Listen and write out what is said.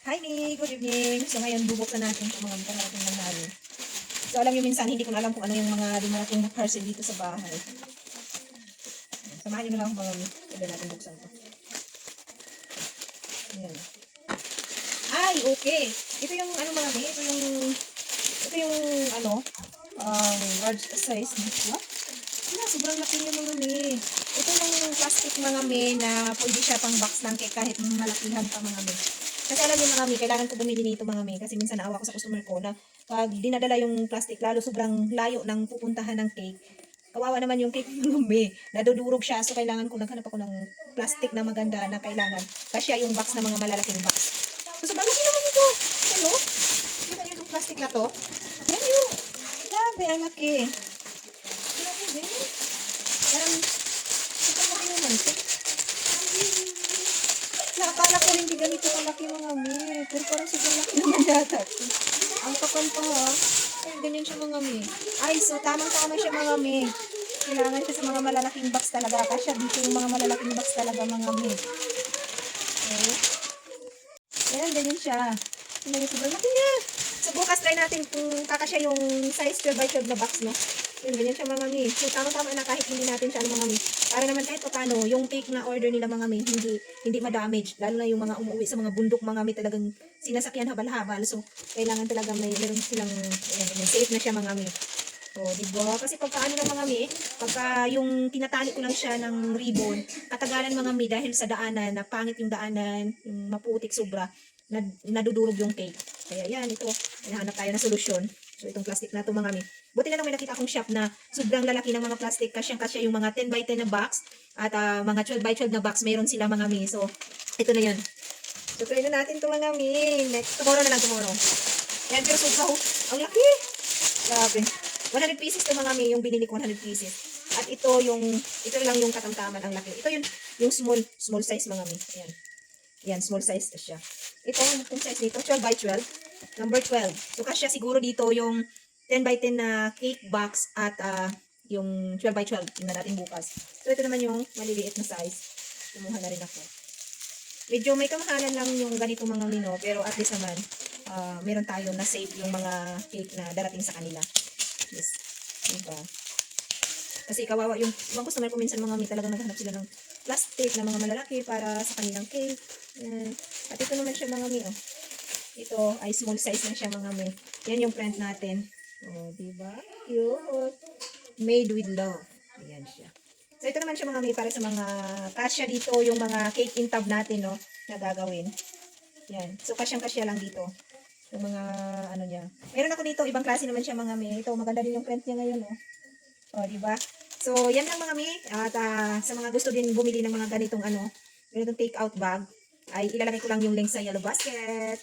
Hi, Nick. Good evening. So, ngayon, bubuksan natin itong mga dumarating ng namin. So, alam nyo, minsan, hindi ko na alam kung ano yung mga dumarating na parcel dito sa bahay. Samahan nyo na lang ako mga sabi natin buksan ito. Ayan. Ay, okay. Ito yung, ano mga mi, ito yung, large size. What? Sobrang laki niya mga mi. Ito yung plastic mga mi na pwede siya pang box ng cake kahit malakihan pa mga mi. Kasi alam niyo mga mi, kailangan ko bumili nito mga mi kasi minsan naawa ko sa customer ko na pag dinadala yung plastic lalo sobrang layo ng pupuntahan ng cake. Kawawa naman yung cake mga mi. Nadudurog siya so kailangan ko naghanap ako ng plastic na maganda na kailangan. Kasi yung box na mga malalaking box. So sobrang laki naman ito. Ano? Kita niyo yung plastic na to? Yan yung. Grabe, ang laki. Grabe din. Parang sobrang laki naman ito. Nakakala ko hindi ganito kalaki mga mi. Pero parang sobrang laki naman yata. Ang kapal pa ha. Ay, ganyan siya mga mi. Ay, so tamang-tama siya mga mi. Kailangan siya sa mga malalaking box talaga. Kasi dito yung mga malalaking box talaga mga mi. Okay. Ayan, ganyan siya. Ganyan, sobrang laki niya. So, bukas try natin kung kakasya yung size 12 by 12 na box, no? Yun, ganyan siya mga mi. So, tama-tama na kahit hindi natin siya, mga mi. Para naman kahit paano, yung cake na order nila mga mi, hindi ma-damage. Lalo na yung mga umuwi sa mga bundok mga mi, talagang sinasakyan habal-habal. So, kailangan talaga meron silang, safe na siya mga mi. So, diba? Kasi pagka ano ng mga mi, pagka yung tinatali ko lang siya ng ribbon, katagalan mga mi, dahil sa daanan, na pangit yung daanan, yung maputik sobra, nadudurog yung cake. Kaya yan, ito, hinahanap tayo na solusyon. So, itong plastic na ito mga mi. Buti na lang may nakita akong shop na sobrang lalaki ng mga plastic, kasyang-kasya yung mga 10 by 10 na box, at mga 12 by 12 na box, mayroon sila mga mi. So, ito na yan. So, try na natin ito mga mi. Next, tomorrow na lang, tomorrow. Yan, pero sobrang, ang laki. Grabe. 100 pieces to mga mi, yung binili ko 100 pieces. At ito lang yung katamtaman, ang laki. Ito yung small size mga mi. Ayan. Yan, small size to siya. Ito, yung size nito, 12 by 12. Number 12. So, kasya siguro dito yung 10 by 10 na cake box at yung 12 by 12. Tingnan natin bukas. So, ito naman yung maliliit na size. Kumuha na rin ako. Medyo may kamahalan lang yung ganito mga mino, pero at least naman, meron tayo na save yung mga cake na darating sa kanila. Yes. Diba? Kasi kawawa yung customer ko minsan mga mi talaga naghanap sila ng plastic na mga malalaki para sa kanilang cake. Yan. At ito naman siya mga mi. Oh. Ito ay small size lang siya mga mi. Yan yung print natin. Oh, diba? Cute. Made with love. Ayan siya. So ito naman siya mga mi para sa mga kasya dito yung mga cake in tab natin no na gagawin. Yan. So kasyang-kasya lang dito. Yung mga ano niya. Meron ako dito ibang klase naman siya mga mi. Ito maganda din yung print niya ngayon oh. Oh, di ba? So, yan lang mga mi. At sa mga gusto din bumili ng mga ganitong ganitong take out bag, ay ilalagay ko lang yung link sa yellow basket.